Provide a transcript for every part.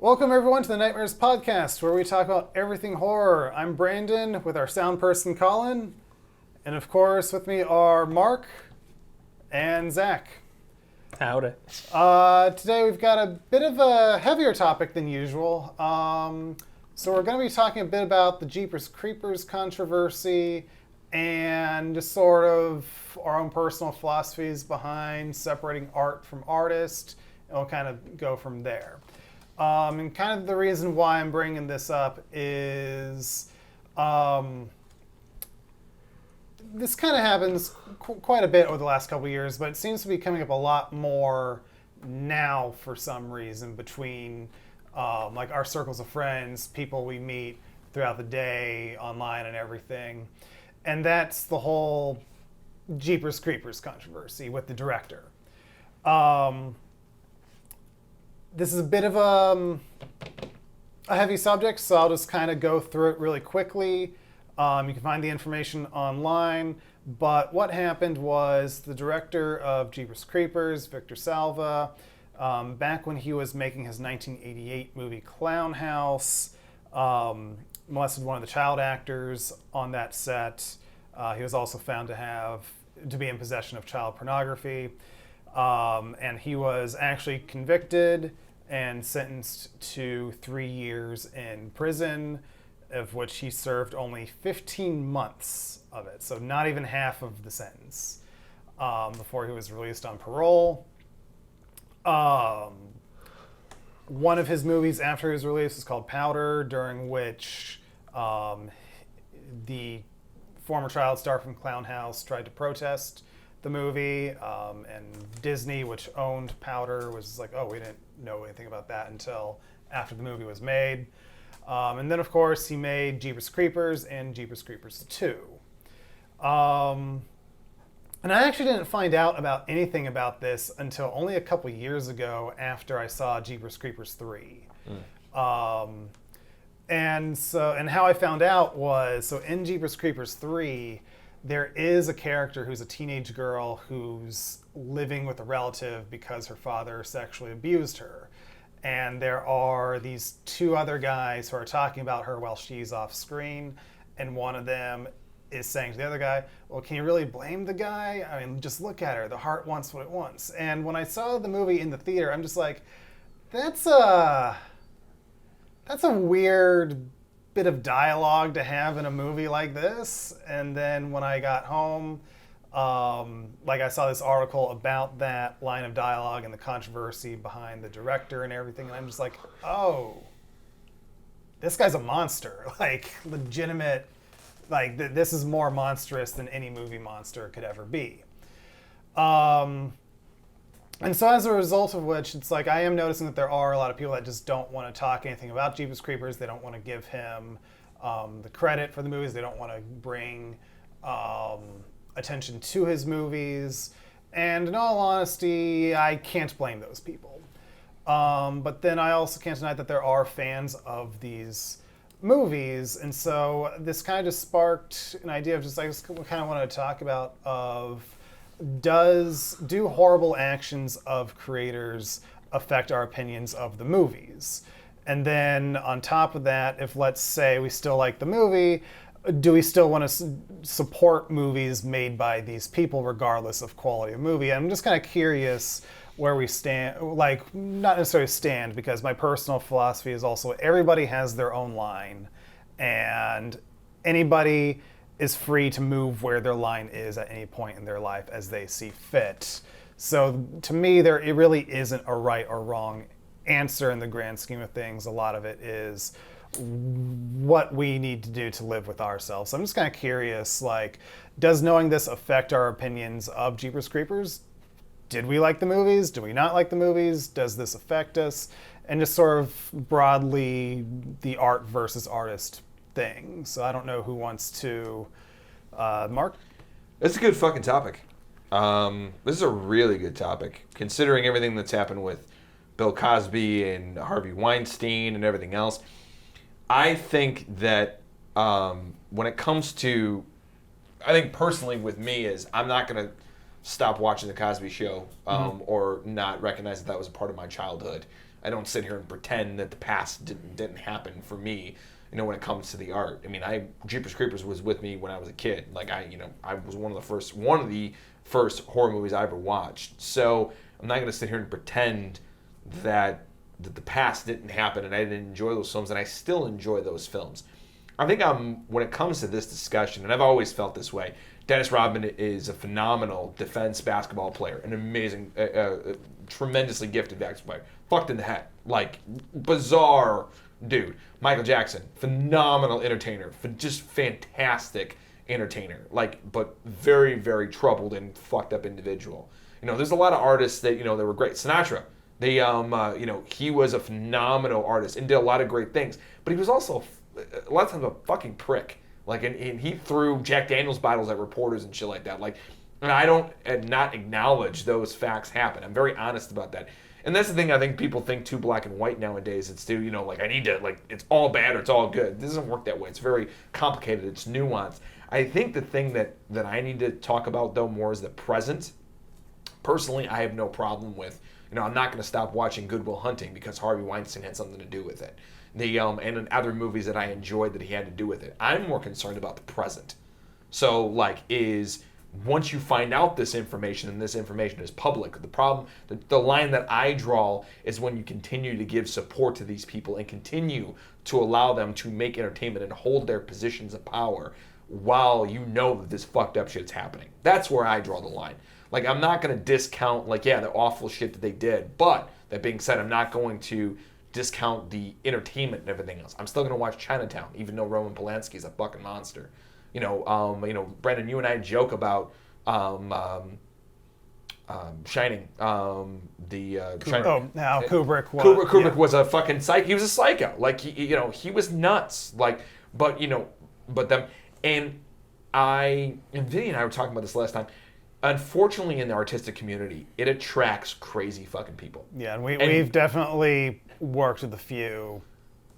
Welcome everyone to the Nightmares Podcast, where we talk about everything horror. I'm Brandon with our sound person Colin, and of course with me are Mark and Zach. Howdy. Today we've got a bit of a heavier topic than usual. So we're going to be talking a bit about the Jeepers Creepers controversy and just sort of our own personal philosophies behind separating art from artist, and we'll kind of go from there. And kind of the reason why I'm bringing this up is this kind of happens quite a bit over the last couple of years, but it seems to be coming up a lot more now for some reason between like our circles of friends, people we meet throughout the day, online and everything. And that's the whole Jeepers Creepers controversy with the director. This is a bit of a heavy subject, so I'll just kind of go through it really quickly. You can find the information online, but what happened was the director of Jeepers Creepers, Victor Salva, back when he was making his 1988 movie Clown House, molested one of the child actors on that set. He was also found to be in possession of child pornography. And he was actually convicted and sentenced to 3 years in prison, of which he served only 15 months of it, so not even half of the sentence, before he was released on parole. One of his movies after his release was called Powder, during which the former child star from Clown House tried to protest the movie, and Disney, which owned Powder, was like, oh, we didn't know anything about that until after the movie was made. And then, of course, he made Jeepers Creepers and Jeepers Creepers 2. And I actually didn't find out about anything about this until only a couple years ago after I saw Jeepers Creepers 3. And how I found out was, so in Jeepers Creepers 3, there is a character who's a teenage girl who's living with a relative because her father sexually abused her. And there are these two other guys who are talking about her while she's off screen. And one of them is saying to the other guy, well, can you really blame the guy? I mean, just look at her. The heart wants what it wants. And when I saw the movie in the theater, I'm just like, that's a weird bit of dialogue to have in a movie like this. And then when I got home, I saw this article about that line of dialogue and the controversy behind the director and everything, and I'm just like, oh, this guy's a monster. Like, legitimate, this is more monstrous than any movie monster could ever be. And so as a result of which, it's like I am noticing that there are a lot of people that just don't want to talk anything about Jeepers Creepers. They don't want to give him the credit for the movies. They don't want to bring attention to his movies. And in all honesty, I can't blame those people. But then I also can't deny that there are fans of these movies. And so this kind of just sparked an idea of just, I just kind of wanted to talk about do horrible actions of creators affect our opinions of the movies? And then on top of that, if let's say we still like the movie, do we still want to support movies made by these people regardless of quality of movie? I'm just kind of curious where we stand, like not necessarily stand, because my personal philosophy is also everybody has their own line and anybody is free to move where their line is at any point in their life as they see fit. So to me, it really isn't a right or wrong answer in the grand scheme of things. A lot of it is what we need to do to live with ourselves. So I'm just kind of curious, does knowing this affect our opinions of Jeepers Creepers? Did we like the movies? Do we not like the movies? Does this affect us? And just sort of broadly the art versus artist thing. So I don't know who wants to. Mark? It's a good fucking topic. This is a really good topic, considering everything that's happened with Bill Cosby and Harvey Weinstein and everything else. I think that when it comes to, I think personally with me is I'm not going to stop watching the Cosby Show or not recognize that that was a part of my childhood. I don't sit here and pretend that the past didn't happen for me. When it comes to the art. I mean, Jeepers Creepers was with me when I was a kid. Like I was one of the first horror movies I ever watched. So I'm not going to sit here and pretend that the past didn't happen and I didn't enjoy those films, and I still enjoy those films. I think when it comes to this discussion, and I've always felt this way, Dennis Rodman is a phenomenal defense basketball player, an amazing, tremendously gifted basketball player. Fucked in the head. Like, bizarre dude. Michael Jackson, phenomenal entertainer, just fantastic entertainer. Like, but very, very troubled and fucked up individual. There's a lot of artists that, that were great. Sinatra, he was a phenomenal artist and did a lot of great things, but he was also a lot of times a fucking prick. Like, and he threw Jack Daniels bottles at reporters and shit like that. Like, and I don't not acknowledge those facts happen. I'm very honest about that. And that's the thing, I think people think too black and white nowadays. It's too, like, I need to, like, it's all bad or it's all good. It doesn't work that way. It's very complicated. It's nuanced. I think the thing that I need to talk about, though, more is the present. Personally, I have no problem with, I'm not going to stop watching Good Will Hunting because Harvey Weinstein had something to do with it. And in other movies that I enjoyed that he had to do with it. I'm more concerned about the present. So, like, once you find out this information and this information is public, the problem, the line that I draw is when you continue to give support to these people and continue to allow them to make entertainment and hold their positions of power while you know that this fucked up shit's happening. That's where I draw the line. Like, I'm not going to discount, like, yeah, the awful shit that they did. But that being said, I'm not going to discount the entertainment and everything else. I'm still going to watch Chinatown, even though Roman Polanski's a fucking monster. Brandon, you and I joke about Shining. Kubrick was. Kubrick was a fucking psycho. He was a psycho. Like, he was nuts. Like, but them, and Vinny and I were talking about this last time. Unfortunately, in the artistic community, it attracts crazy fucking people. Yeah, and we've definitely worked with a few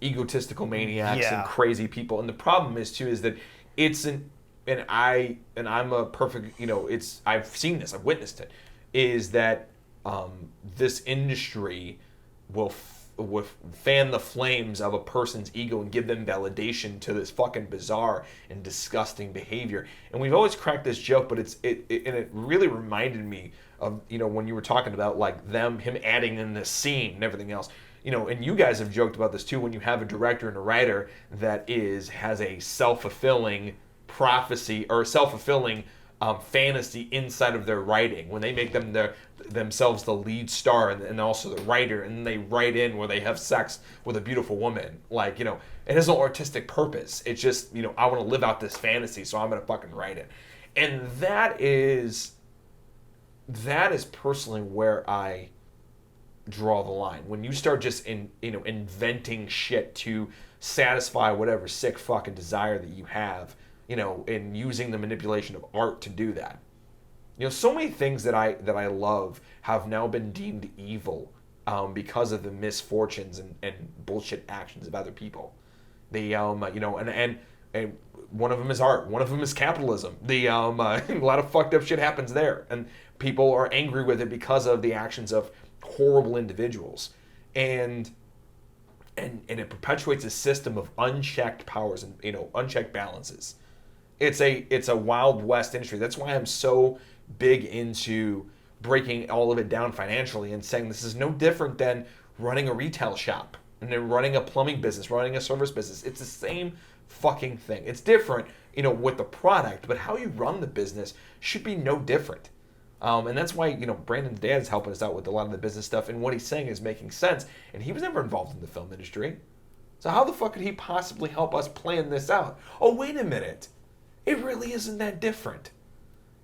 egotistical maniacs and crazy people. And the problem is too is that I'm a perfect, I've seen this, I've witnessed it, is that this industry will fan the flames of a person's ego and give them validation to this fucking bizarre and disgusting behavior. And we've always cracked this joke, but it really reminded me of, when you were talking about like him adding in this scene and everything else. And you guys have joked about this too, when you have a director and a writer that has a self-fulfilling prophecy or self-fulfilling fantasy inside of their writing, when they make themselves the lead star and also the writer, and they write in where they have sex with a beautiful woman. Like, it has no artistic purpose. It's just, I want to live out this fantasy, so I'm going to fucking write it. And that is personally where I draw the line. When you start just inventing shit to satisfy whatever sick fucking desire that you have, and using the manipulation of art to do that. So many things that I love have now been deemed evil because of the misfortunes and bullshit actions of other people. And one of them is art. One of them is capitalism. A lot of fucked up shit happens there, and people are angry with it because of the actions of horrible individuals, and it perpetuates a system of unchecked powers and unchecked balances. It's a Wild West industry. That's why I'm so big into breaking all of it down financially and saying this is no different than running a retail shop and then running a plumbing business, running a service business. It's the same fucking thing. It's different, with the product, but how you run the business should be no different. And that's why, Brandon's dad is helping us out with a lot of the business stuff, and what he's saying is making sense. And he was never involved in the film industry. So how the fuck could he possibly help us plan this out? Oh, wait a minute. It really isn't that different.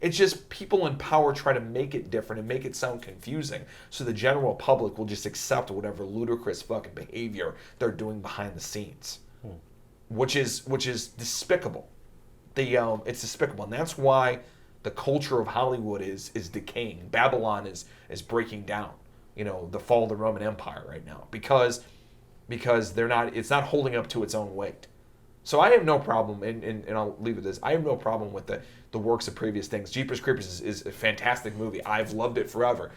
It's just people in power try to make it different and make it sound confusing, so the general public will just accept whatever ludicrous fucking behavior they're doing behind the scenes, which is despicable. It's despicable, and that's why the culture of Hollywood is decaying. Babylon is breaking down. The fall of the Roman Empire right now because it's not holding up to its own weight. So I have no problem, and I'll leave it with this. I have no problem with the works of previous things. Jeepers Creepers is a fantastic movie. I've loved it forever.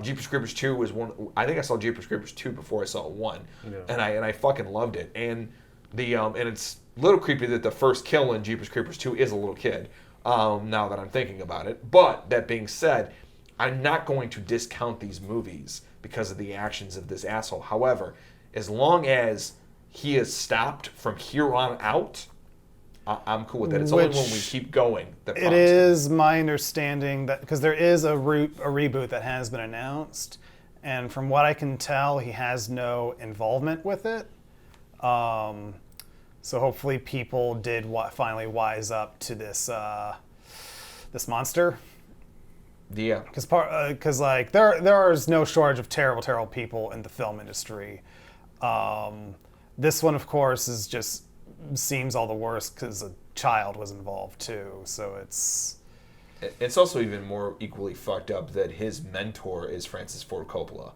Jeepers Creepers 2 was one. I think I saw Jeepers Creepers 2 before I saw 1, and I fucking loved it. And and it's a little creepy that the first kill in Jeepers Creepers 2 is a little kid. Now that I'm thinking about it, but that being said, I'm not going to discount these movies because of the actions of this asshole. However, as long as he is stopped from here on out, I'm cool with that. It's only when we keep going that it is my understanding that because there is a reboot that has been announced, and from what I can tell, he has no involvement with it. So hopefully, people did finally wise up to this this monster. Yeah, because like there is no shortage of terrible people in the film industry. This one, of course, seems all the worse because a child was involved too. So it's also even more equally fucked up that his mentor is Francis Ford Coppola.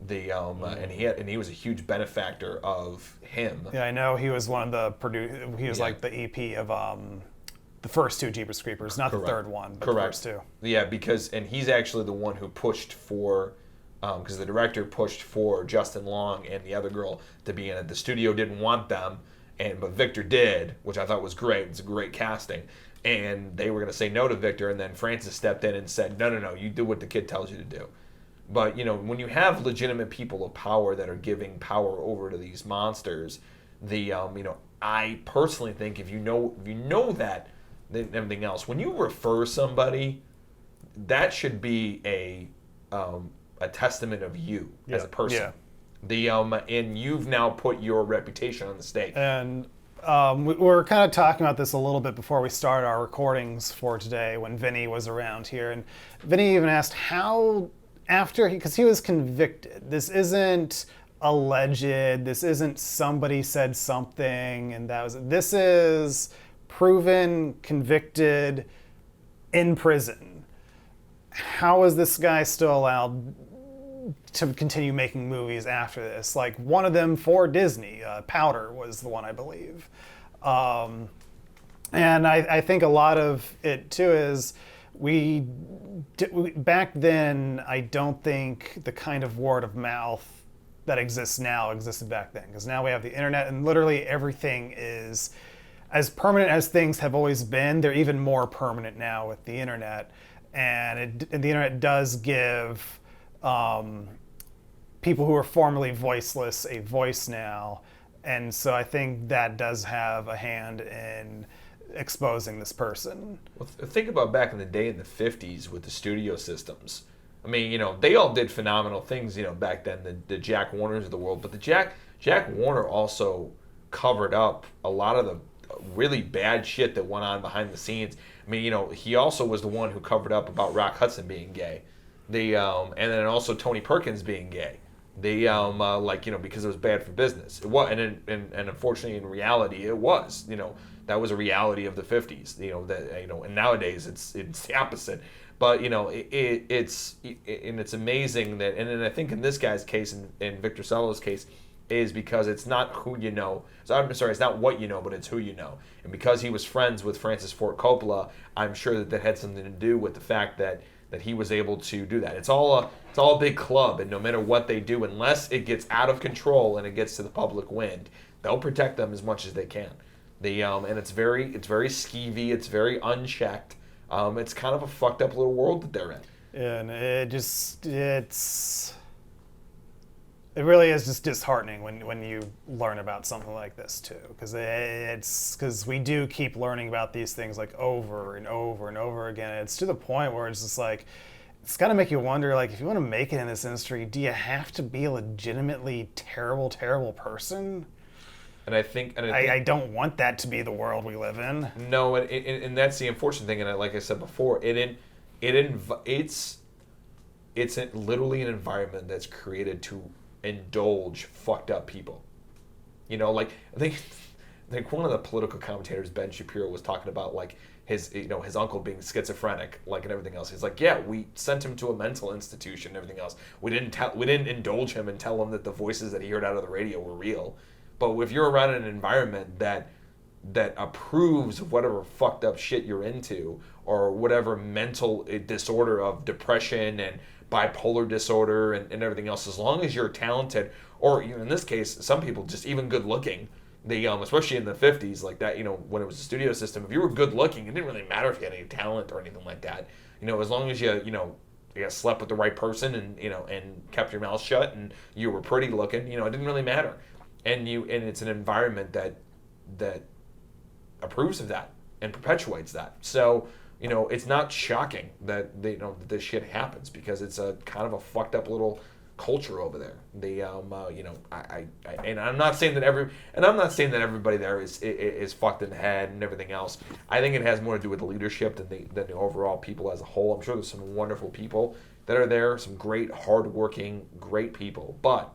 And he was a huge benefactor of him. Yeah, I know he was one of the He was like the EP of the first 2 Jeepers Creepers, not Correct. the third one, but Correct. the first 2. Yeah, and he's actually the one who pushed for. Because the director pushed for Justin Long and the other girl to be in it. The studio didn't want them, but Victor did, which I thought was great. It's a great casting. And they were going to say no to Victor, and then Francis stepped in and said, no, you do what the kid tells you to do. But, when you have legitimate people of power that are giving power over to these monsters, I personally think if you know that, then everything else, when you refer somebody, that should be a testament of you as a person. Yeah. And you've now put your reputation on the stake. And we were kind of talking about this a little bit before we started our recordings for today when Vinny was around here. And Vinny even asked how, because he was convicted, this isn't alleged, this isn't somebody said something and that was it. This is proven, convicted, in prison. How is this guy still allowed to continue making movies after this? Like one of them for Disney, Powder was the one, I believe. And I think a lot of it too is back then, I don't think the kind of word of mouth that exists now existed back then, because now we have the internet and literally everything is as permanent as things have always been. They're even more permanent now with the internet. And the internet does give people who are formerly voiceless a voice now. And so I think that does have a hand in exposing this person. Well, think about back in the day in the 50s with the studio systems. I mean, they all did phenomenal things, back then, the Jack Warners of the world. But the Jack Warner also covered up a lot of the really bad shit that went on behind the scenes. I mean, he also was the one who covered up about Rock Hudson being gay. And then also Tony Perkins being gay. Because it was bad for business. It was, and unfortunately, in reality, it was. That was a reality of the 50s. And nowadays it's the opposite. But it's amazing that, and then I think in this guy's case, in Victor Sallo's case, is because it's not who you know. So I'm sorry, it's not what you know, but it's who you know. And because he was friends with Francis Ford Coppola, I'm sure that had something to do with the fact that he was able to do that. It's all a big club, and no matter what they do, unless it gets out of control and it gets to the public wind, they'll protect them as much as they can. And it's very skeevy, it's very unchecked. It's kind of a fucked up little world that they're in. And it really is just disheartening when you learn about something like this too, because we do keep learning about these things like over and over and over again. It's to the point where it's just like, it's got to make you wonder, like, if you want to make it in this industry, do you have to be a legitimately terrible person? And I think I don't want that to be the world we live in. No, and that's the unfortunate thing. And like I said before, it's literally an environment that's created to indulge fucked up people. I think one of the political commentators, Ben Shapiro, was talking about like his uncle being schizophrenic, like, and everything else. He's like, yeah, we sent him to a mental institution and everything else. We didn't indulge him and tell him that the voices that he heard out of the radio were real. But if you're around an environment that that approves of whatever fucked up shit you're into, or whatever mental disorder of depression and bipolar disorder and everything else. As long as you're talented, or in this case, some people just even good looking. They especially in the 50s, like that, when it was a studio system, if you were good looking, it didn't really matter if you had any talent or anything like that. As long as you slept with the right person and and kept your mouth shut and you were pretty looking, it didn't really matter. And it's an environment that approves of that and perpetuates that. So, it's not shocking that that this shit happens, because it's a kind of a fucked up little culture over there. And I'm not saying that everybody there is fucked in the head and everything else. I think it has more to do with the leadership than the overall people as a whole. I'm sure there's some wonderful people that are there, some great, hardworking, great people, but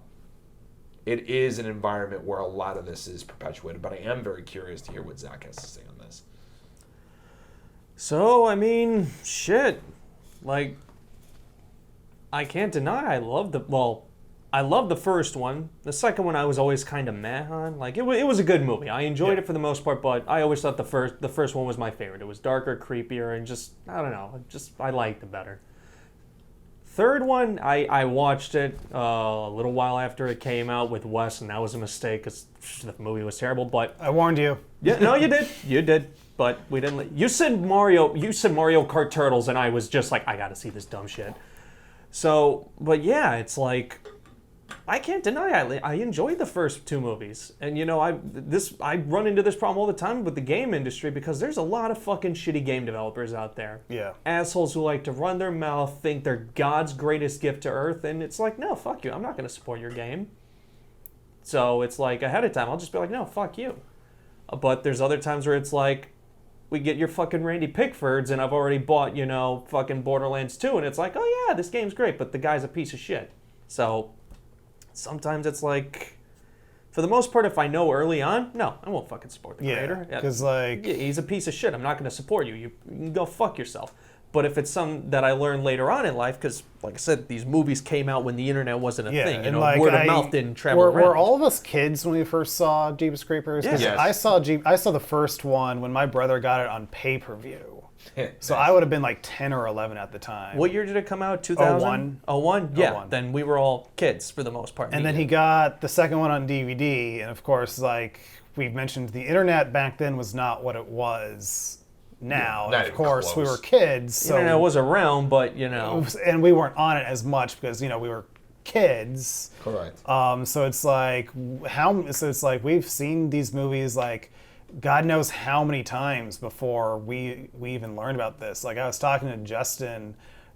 it is an environment where a lot of this is perpetuated. But I am very curious to hear what Zach has to say on this. So, I mean, shit. Like, I can't deny I love the first one. The second one I was always kind of meh on. Like, it was a good movie. I enjoyed it for the most part, but I always thought the first one was my favorite. It was darker, creepier, and just, I don't know, I liked it better. Third one, I watched it a little while after it came out with Wes, and that was a mistake because the movie was terrible, but... I warned you. Yeah, no, you did. You did. But we didn't... You said Mario Kart Turtles, and I was just like, I gotta see this dumb shit. So, but yeah, it's like... I can't deny I enjoyed the first two movies. And I run into this problem all the time with the game industry, because there's a lot of fucking shitty game developers out there. Yeah. Assholes who like to run their mouth, think they're God's greatest gift to Earth, and it's like, no, fuck you. I'm not going to support your game. So it's like, ahead of time, I'll just be like, no, fuck you. But there's other times where it's like, we get your fucking Randy Pickfords, and I've already bought, fucking Borderlands 2, and it's like, oh yeah, this game's great, but the guy's a piece of shit. So... sometimes it's like, for the most part, if I know early on, no, I won't fucking support the creator. Yeah, because he's a piece of shit. I'm not going to support you. You can go fuck yourself. But if it's something that I learned later on in life, because, like I said, these movies came out when the internet wasn't a thing. And word of mouth didn't travel around. Were all of us kids when we first saw Jeepers Creepers? Yeah. Yes. I saw the first one when my brother got it on pay-per-view. So I would have been like 10 or 11 at the time. What year did it come out? 2000? 01. 01? Yeah, 01. Then we were all kids for the most part. And then he got the second one on DVD, and of course, like we've mentioned, the internet back then was not what it was now. Not Of even course, we close. were kids, so The internet was around, but, and we weren't on it as much because we were kids. Correct. So it's like we've seen these movies like God knows how many times before we even learned about this. Like I was talking to Justin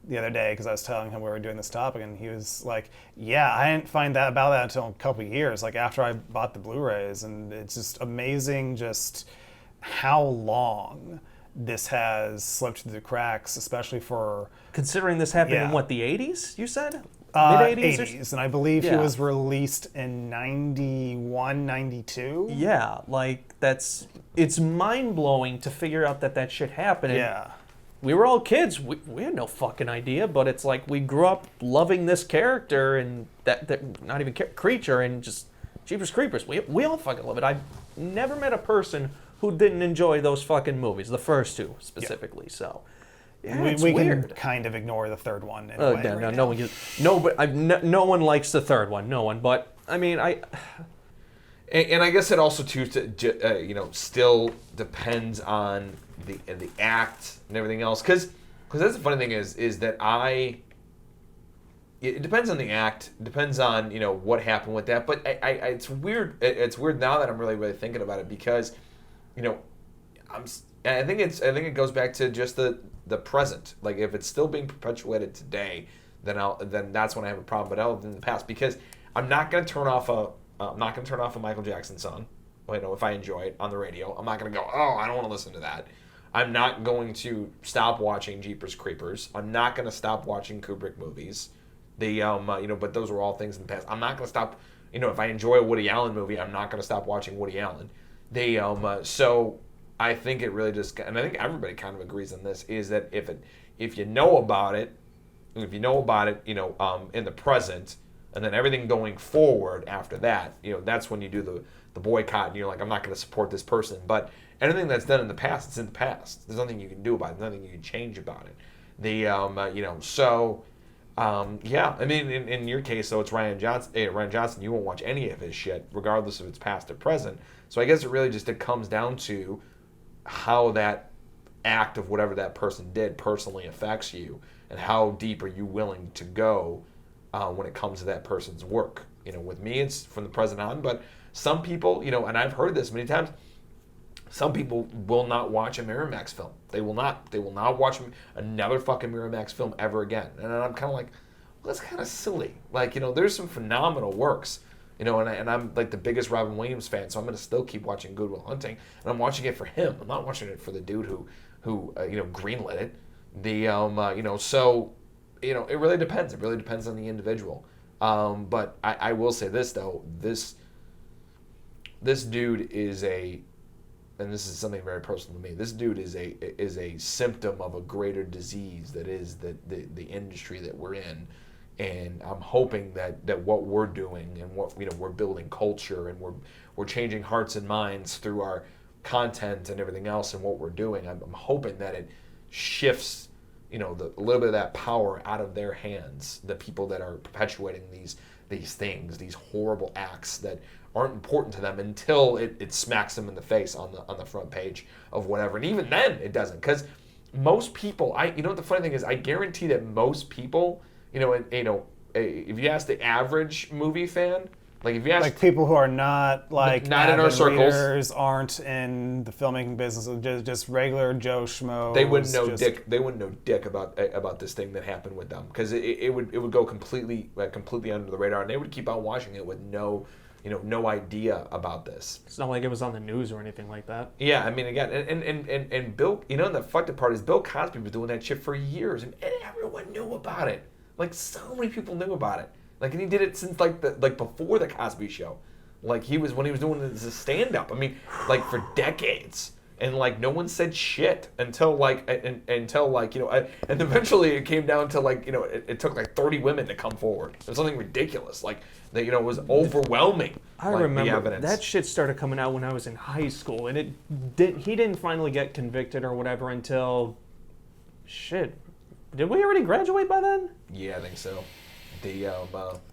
the other day because I was telling him we were doing this topic, and he was like, "Yeah, I didn't find that about that until a couple of years, like after I bought the Blu-rays." And it's just amazing just how long this has slipped through the cracks, especially for considering this happened in Yeah. what, the 80s, you said? Mid-80s. Or 80s, and I believe he Yeah. was released in 91, 92. Yeah, like it's mind-blowing to figure out that shit happened. And Yeah. we were all kids. We had no fucking idea, but it's like we grew up loving this character and that not even creature, and just Jeepers Creepers. We all fucking love it. I've never met a person who didn't enjoy those fucking movies, the first two specifically. So yeah, it's we weird. can kind of ignore the third one. In a way No, right no, now. no one. No one likes the third one. No one. But I mean, And I guess it also too, still depends on the act and everything else. Because that's the funny thing is that it depends on the act, depends on what happened with that. But it's weird. It's weird now that I'm really thinking about it, because I think it goes back to just the present. Like if it's still being perpetuated today, then that's when I have a problem. But other than the past, because I'm not going to turn off a Michael Jackson song. If I enjoy it on the radio, I'm not going to go, oh, I don't want to listen to that. I'm not going to stop watching Jeepers Creepers. I'm not going to stop watching Kubrick movies. But those were all things in the past. I'm not going to stop. If I enjoy a Woody Allen movie, I'm not going to stop watching Woody Allen. So I think it really just, and I think everybody kind of agrees on this, is that if you know about it, in the present, And then everything going forward after that, that's when you do the boycott, and you're like, I'm not going to support this person. But anything that's done in the past, it's in the past. There's nothing you can do about it. There's nothing you can change about it. Yeah. I mean, in your case, though, it's Ryan Johnson. Ryan Johnson, you won't watch any of his shit, regardless if it's past or present. So I guess it comes down to how that act of whatever that person did personally affects you, and how deep are you willing to go when it comes to that person's work. With me, it's from the present on, but some people, and I've heard this many times, some people will not watch a Miramax film. They will not watch another fucking Miramax film ever again. And I'm kind of like, well, that's kind of silly. Like, there's some phenomenal works, and I'm like the biggest Robin Williams fan, so I'm going to still keep watching Good Will Hunting, and I'm watching it for him. I'm not watching it for the dude who greenlit it. It really depends. It really depends on the individual. But I will say this, though. This dude is and this is something very personal to me. This dude is a symptom of a greater disease that is the industry that we're in. And I'm hoping that what we're doing, and what we're building culture, and we're changing hearts and minds through our content and everything else, and what we're doing. I'm hoping that it shifts a little bit of that power out of their hands, the people that are perpetuating these things, these horrible acts that aren't important to them, until it smacks them in the face on the front page of whatever. And even then it doesn't, because most people, what the funny thing is, I guarantee that most people, if you ask the average movie fan, like if you ask people who are not not in our circles, readers, aren't in the filmmaking business, just regular Joe Schmo, they wouldn't know dick. They wouldn't know dick about this thing that happened with them, because it would go completely under the radar, and they would keep on watching it with no idea about this. It's not like it was on the news or anything like that. Yeah, I mean, again, and Bill, the fucked up part is Bill Cosby was doing that shit for years, and everyone knew about it. Like, so many people knew about it. Like, and he did it since before the Cosby Show. Like, when he was doing it as a stand-up. I mean, like, for decades. And no one said shit until and eventually it came down to it took 30 women to come forward. It was something ridiculous. It was overwhelming. I remember that shit started coming out when I was in high school, and he didn't finally get convicted or whatever until shit. Did we already graduate by then? Yeah, I think so.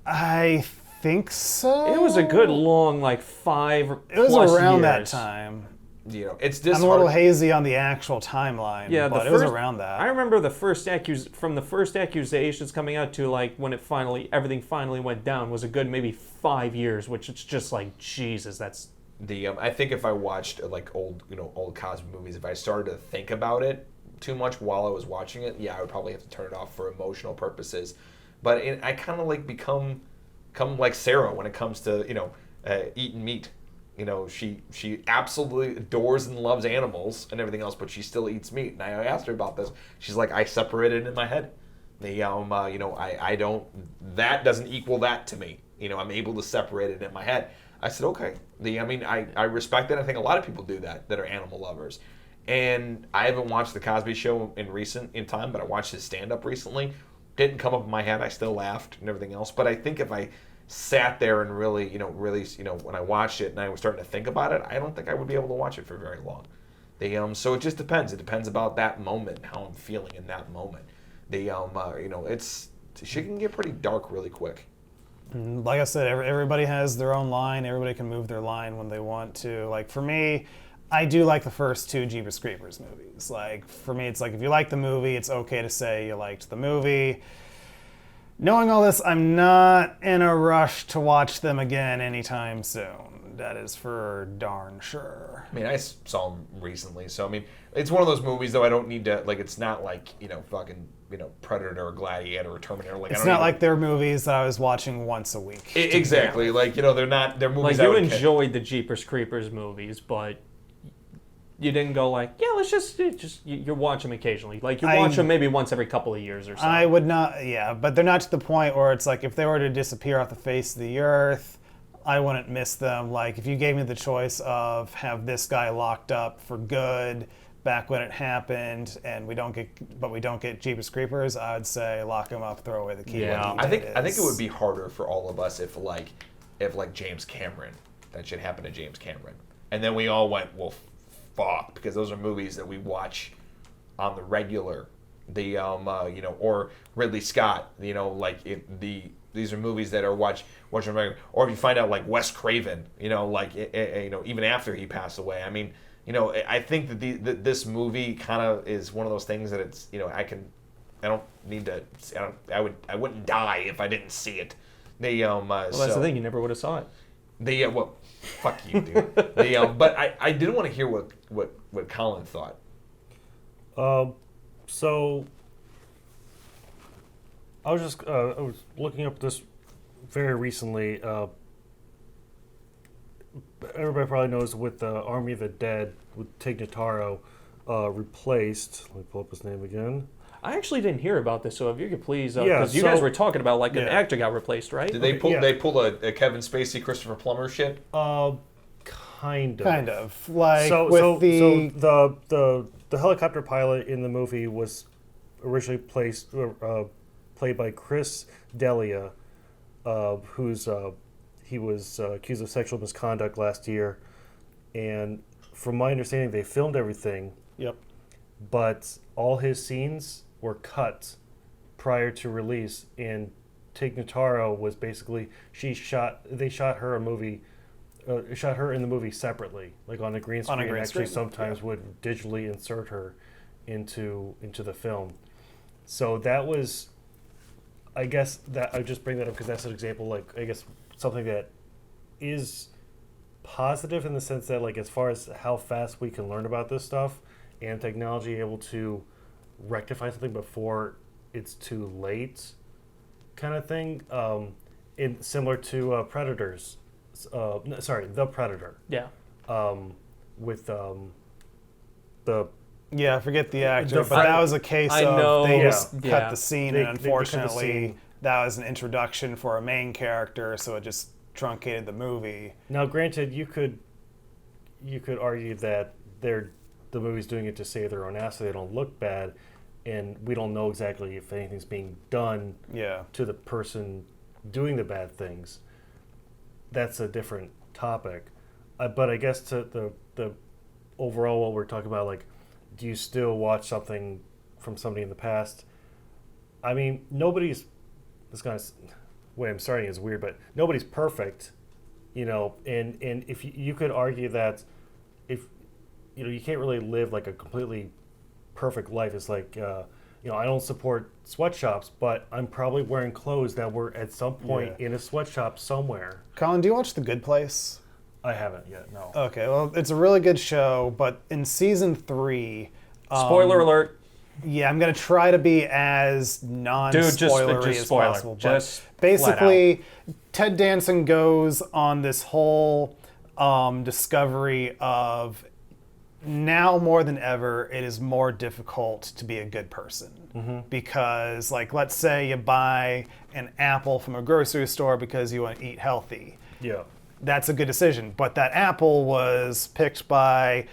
I think so. It was a good long 5 It was plus around years. that time. It's just I'm a little hazy on the actual timeline, Yeah, but it was around that. I remember from the first accusations coming out to when everything finally went down was a good maybe 5 years, which it's just Jesus, that's I think if I watched old Cosby movies, if I started to think about it too much while I was watching it, yeah, I would probably have to turn it off for emotional purposes. But I kind of become like Sarah when it comes to eating meat. She absolutely adores and loves animals and everything else, but she still eats meat. And I asked her about this. She's like, I separate it in my head. I don't. That doesn't equal that to me. I'm able to separate it in my head. I said, okay. I respect that. I think a lot of people do that are animal lovers. And I haven't watched the Cosby Show in time, but I watched his stand-up recently. Didn't come up in my head. I still laughed and everything else. But I think if I sat there and really, when I watched it and I was starting to think about it, I don't think I would be able to watch it for very long. So it just depends. It depends about that moment and how I'm feeling in that moment. She can get pretty dark really quick. Like I said, everybody has their own line. Everybody can move their line when they want to. For me, I do like the first 2 Jeepers Creepers movies. For me, it's if you like the movie, it's okay to say you liked the movie. Knowing all this, I'm not in a rush to watch them again anytime soon. That is for darn sure. I saw them recently, so it's one of those movies though I don't need to it's not fucking Predator or Gladiator or Terminator. It's not like they're movies that I was watching once a week. Exactly. They're movies. You enjoyed the Jeepers Creepers movies, but you didn't go let's just you watch them occasionally. You watch them maybe once every couple of years or so. I would not, yeah, but they're not to the point where it's if they were to disappear off the face of the earth, I wouldn't miss them. If you gave me the choice of have this guy locked up for good, back when it happened, and we don't get Jeepers Creepers, I would say lock him up, throw away the key. Yeah. what he did I think it is- would be harder for all of us if James Cameron, that shit happened to James Cameron, and then we all went, well, fuck, because those are movies that we watch on the regular. Or Ridley Scott, these are movies that are watching regular. Or if you find out like Wes Craven, even after he passed away. I mean, I think that this movie kind of is one of those things that it's, I wouldn't die if I didn't see it. Well, that's the thing. You never would have saw it. Well, fuck you, dude. But I did want to hear what Colin thought. So I was looking up this very recently. Everybody probably knows with the Army of the Dead with Tig Notaro replaced. Let me pull up his name again. I actually didn't hear about this, so if you could please, Yeah, because you guys so- were talking about like an Yeah. actor got replaced, right? Did they pull? yeah. They pull a Kevin Spacey, Christopher Plummer shit. Kind of. kind of like So with the helicopter pilot in the movie was originally played by Chris D'Elia, he was accused of sexual misconduct last year, and from my understanding, they filmed everything, Yep. but all his scenes were cut prior to release. And Tig Notaro was basically they shot her a movie. Shot her in the movie separately, like on a green screen. On a green and actually, screen, sometimes yeah. would digitally insert her into the film. So that was, I guess that I just bring that up because that's an example. Like I guess something that is positive in the sense that like as far as how fast we can learn about this stuff and technology able to rectify something before it's too late, kind of thing. Similar to Predators. The Predator. Yeah. With the Yeah, I forget the actor, The but fact- that was a case I of know, they yeah. just cut Yeah. the scene, They and cut the unfortunately, scene. that was an introduction for a main character, so it just truncated the movie. Now, granted, you could argue that the movie's doing it to save their own ass, so they don't look bad, and we don't know exactly if anything's being done Yeah. to the person doing the bad things. That's a different topic, but I guess to the overall what we're talking about, like, do you still watch something from somebody in the past? I mean, nobody's. This kind of way I'm starting is weird, but nobody's perfect, And if you could argue that if you can't really live like a completely perfect life. It's like I don't support sweatshops, but I'm probably wearing clothes that were at some point Yeah. in a sweatshop somewhere. Colin, do you watch The Good Place? I haven't yet. No. Okay, well, it's a really good show, but in season 3, Spoiler alert. yeah, I'm gonna try to be as Dude, non-spoilery just as spoiler. possible. But Just basically, Ted Danson goes on this whole discovery of now more than ever, it is more difficult to be a good person because, like, let's say you buy an apple from a grocery store because you want to eat healthy. Yeah. That's a good decision. But that apple was picked by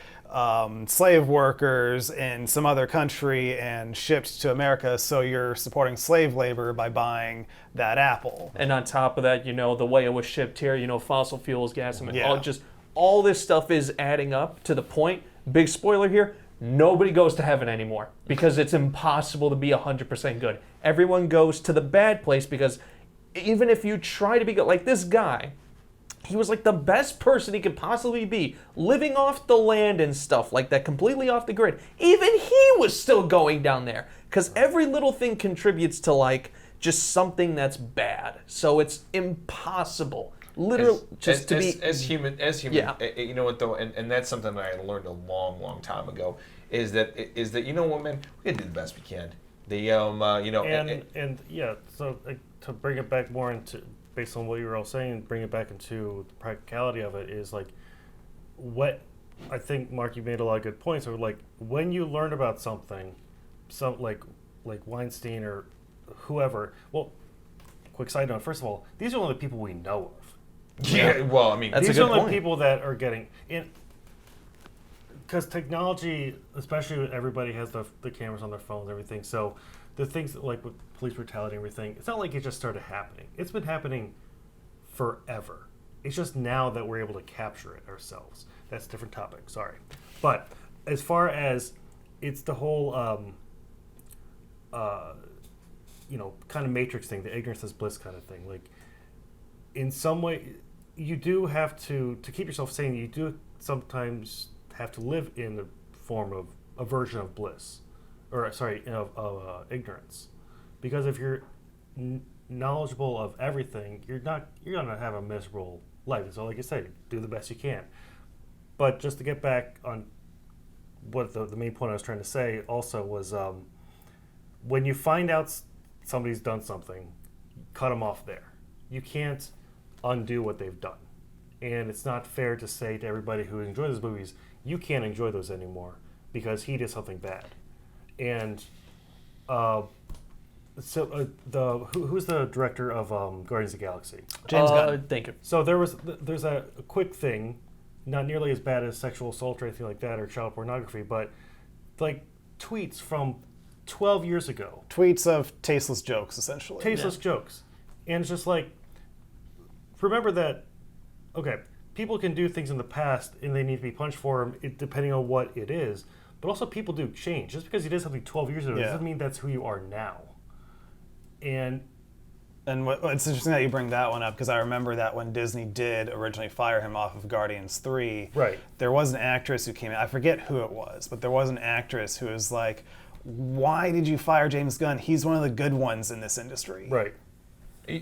slave workers in some other country and shipped to America, so you're supporting slave labor by buying that apple. And on top of that, the way it was shipped here, fossil fuels, gas, and Yeah. all this stuff is adding up to the point. Big spoiler here. Nobody goes to heaven anymore because it's impossible to be 100% good. Everyone goes to the bad place because even if you try to be good, like this guy, he was like the best person he could possibly be, living off the land and stuff like that, completely off the grid. Even he was still going down there because every little thing contributes to like just something that's bad. So it's impossible, literally, as human. Yeah. You know what though, and that's something that I learned a long time ago. Is that you know what, man, we gotta do the best we can. So to bring it back more into, based on what you were all saying, bring it back into the practicality of it is like, what I think, Mark, you made a lot of good points. Or like when you learn about something, like Weinstein or whoever. Well, quick side note. First of all, these are only the people we know of. Yeah, well, I mean, That's a These good are the point. people that are getting in. because technology, especially when everybody has the cameras on their phones and everything, so the things like with police brutality and everything, it's not like it just started happening. It's been happening forever. It's just now that we're able to capture it ourselves. That's a different topic, sorry. But as far as it's the whole, kind of Matrix thing, the ignorance is bliss kind of thing. Like, in some way, you do have to keep yourself sane, you do sometimes have to live in the form of a version of bliss, or sorry, of ignorance, because if you're knowledgeable of everything, you're gonna have a miserable life. So, like I said, do the best you can. But just to get back on what the main point I was trying to say, also was when you find out somebody's done something, cut them off there. You can't undo what they've done. And it's not fair to say to everybody who enjoys those movies, you can't enjoy those anymore because he did something bad. And who's the director of Guardians of the Galaxy? James Gunn. Thank you. So there's a quick thing, not nearly as bad as sexual assault or anything like that, or child pornography, but like tweets from 12 years ago. Tweets of tasteless jokes, essentially. Tasteless jokes. And it's just like, remember that, okay, people can do things in the past and they need to be punished for them depending on what it is, but also people do change. Just because you did something 12 years ago doesn't mean that's who you are now. And it's interesting that you bring that one up, because I remember that when Disney did originally fire him off of Guardians 3, right, there was an actress who came in, I forget who it was, but there was an actress who was like, why did you fire James Gunn? He's one of the good ones in this industry. right.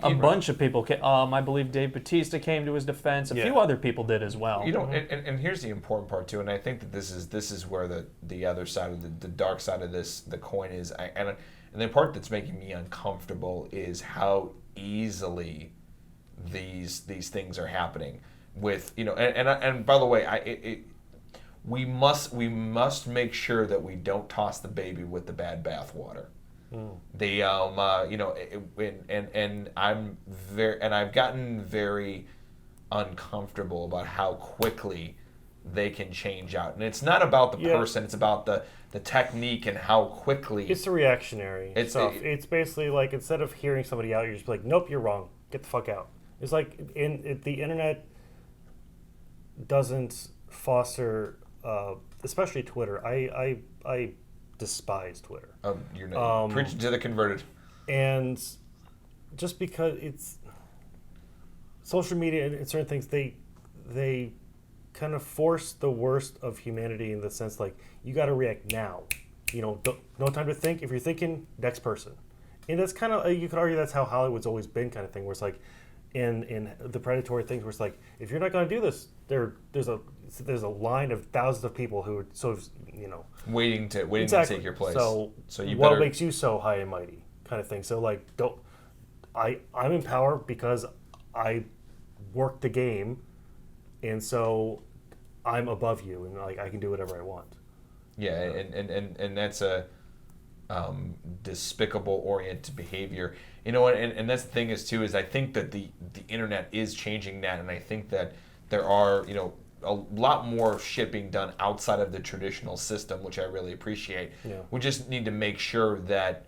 A bunch of people came. I believe Dave Bautista came to his defense. A few other people did as well. You know, and here's the important part too, and I think that this is where the other side of the dark side of the coin is, and the part that's making me uncomfortable is how easily these things are happening. With and by the way, we must make sure that we don't toss the baby with the bad bathwater. I've gotten very uncomfortable about how quickly they can change out, and it's not about the person; it's about the technique and how quickly. It's the reactionary stuff. It's basically like, instead of hearing somebody out, you're just like, nope, you're wrong. Get the fuck out. It's like the internet doesn't foster, especially Twitter. I despise Twitter. You're not preaching to the converted. And just because it's social media and certain things, they kind of force the worst of humanity in the sense, like, you got to react now. No time to think. If you're thinking, next person. And that's kind of, you could argue that's how Hollywood's always been, kind of thing, where it's like, in the predatory things, where it's like, if you're not going to do this, there's a line of thousands of people who are sort of, waiting to take your place. So you what better... makes you so high and mighty, kind of thing. So like, I'm in power because I work the game, and so I'm above you, and like, I can do whatever I want. Yeah, and that's a despicable oriented behavior. And that's the thing is I think that the internet is changing that, and I think that there are a lot more shit being done outside of the traditional system, which I really appreciate. Yeah. We just need to make sure that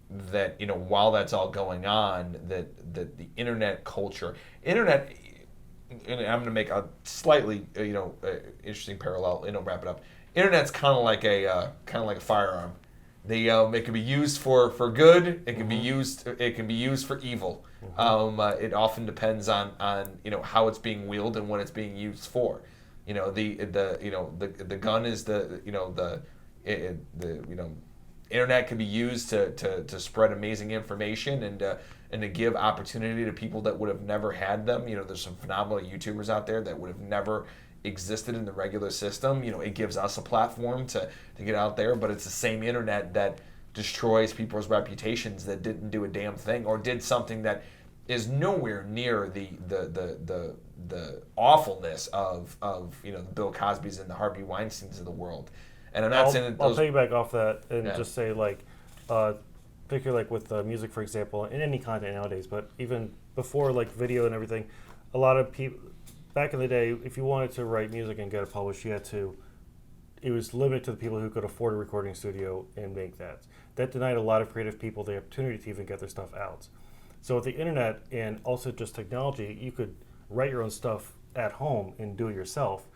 while that's all going on, that the internet culture, and I'm going to make a slightly interesting parallel. Wrap it up. Internet's kind of like a firearm. It can be used for good. It can be used. It can be used for evil. It often depends on how it's being wielded and what it's being used for. The gun is the internet can be used to spread amazing information and to give opportunity to people that would have never had them. There's some phenomenal YouTubers out there that would have never existed in the regular system. It gives us a platform to get out there, but it's the same internet that destroys people's reputations that didn't do a damn thing or did something that is nowhere near the awfulness of the Bill Cosbys and the Harvey Weinsteins of the world. And I'm not saying that I'll piggyback off that and just say, like, particularly like with music, for example, in any content nowadays, but even before, like, video and everything, a lot of people back in the day, if you wanted to write music and get it published, you had to it was limited to the people who could afford a recording studio and make that. That denied a lot of creative people the opportunity to even get their stuff out. So with the internet and also just technology, you could write your own stuff at home and do it yourself.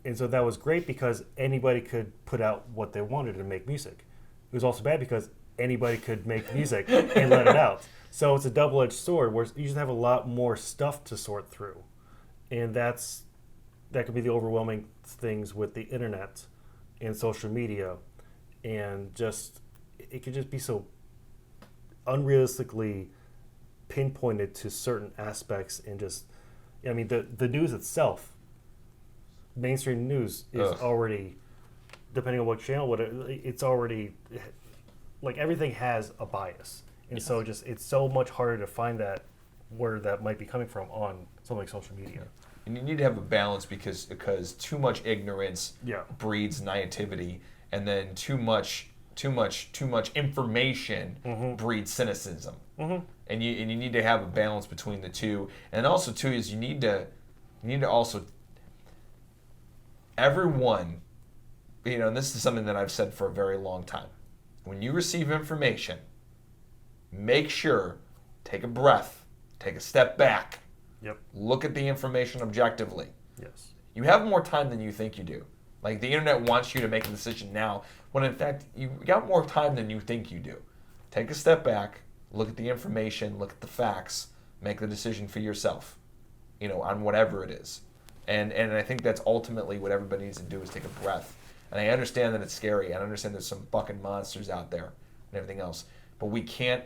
And so that was great because anybody could put out what they wanted and make music. It was also bad because anybody could make music and let it out. So it's a double-edged sword where you just have a lot more stuff to sort through. And that could be the overwhelming things with the internet and social media. And just, it could just be so unrealistically pinpointed to certain aspects and just, I mean, the news itself, mainstream news is already, depending on what channel, it's already, like everything has a bias. And so just, it's so much harder to find that where that might be coming from on something like social media. And you need to have a balance because too much ignorance breeds naivety, and then too much information breeds cynicism. And you need to have a balance between the two. And also too is you need to also, everyone, and this is something that I've said for a very long time. When you receive information, make sure, take a breath, take a step back. Yep. Look at the information objectively. Yes. You have more time than you think you do. Like the internet wants you to make a decision now, when in fact you got more time than you think you do. Take a step back, look at the information, look at the facts, make the decision for yourself, on whatever it is. And I think that's ultimately what everybody needs to do is take a breath. And I understand that it's scary. I understand there's some fucking monsters out there and everything else. But we can't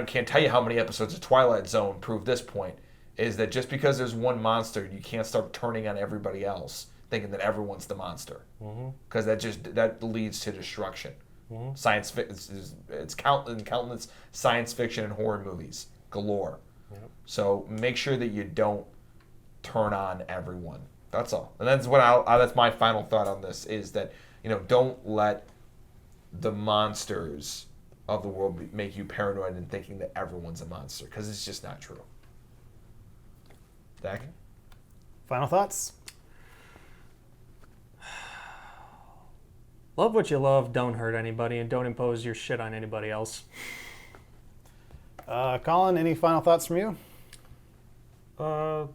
can't tell you how many episodes of Twilight Zone prove this point, is that just because there's one monster, you can't start turning on everybody else, thinking that everyone's the monster. Because that leads to destruction. Science it's countless science fiction and horror movies galore. Yep. So make sure that you don't turn on everyone. That's all. And that's that's my final thought on this, is that don't let the monsters of the world make you paranoid and thinking that everyone's a monster, because it's just not true. Dak? Final thoughts? Love what you love, don't hurt anybody, and don't impose your shit on anybody else. Colin, any final thoughts from you? At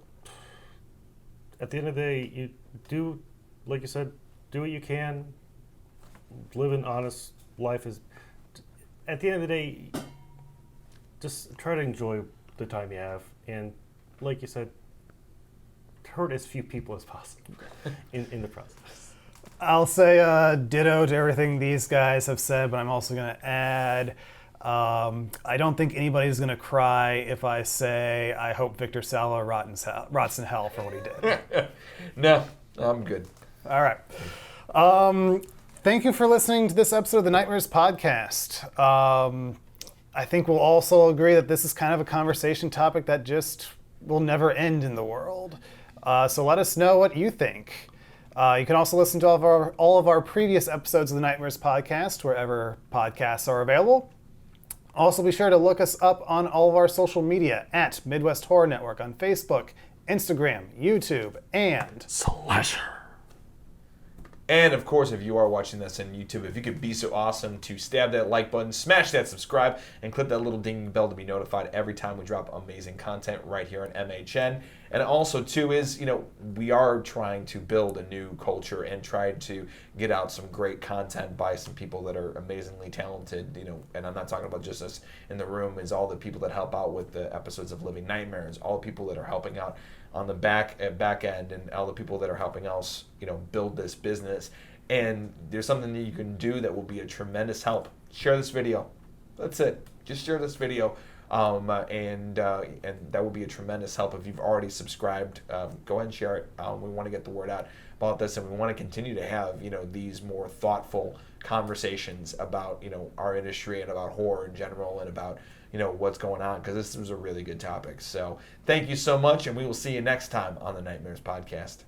the end of the day, you do, like you said, do what you can. Live an honest life. At the end of the day, just try to enjoy the time you have, and like you said, hurt as few people as possible in the process. I'll say ditto to everything these guys have said, but I'm also going to add, I don't think anybody's going to cry if I say I hope Victor Salva rots in hell for what he did. No, I'm good. All right. Thank you for listening to this episode of the Nightmares Podcast. I think we'll also agree that this is kind of a conversation topic that just will never end in the world. So let us know what you think. You can also listen to all of our previous episodes of the Nightmares Podcast wherever podcasts are available. Also, be sure to look us up on all of our social media at Midwest Horror Network on Facebook, Instagram, YouTube, and Slasher. And of course, if you are watching this on YouTube, if you could be so awesome to stab that like button, smash that subscribe, and click that little ding bell to be notified every time we drop amazing content right here on MHN. And also, too, is, we are trying to build a new culture and try to get out some great content by some people that are amazingly talented, and I'm not talking about just us in the room, is all the people that help out with the episodes of Living Nightmares, all the people that are helping out on the back end, and all the people that are helping us, build this business. And there's something that you can do that will be a tremendous help. Share this video. That's it. Just share this video. And that will be a tremendous help. If you've already subscribed, go ahead and share it. We want to get the word out about this, and we want to continue to have these more thoughtful conversations about our industry and about horror in general, and about what's going on, because this was a really good topic. So thank you so much, and we will see you next time on the Nightmares Podcast.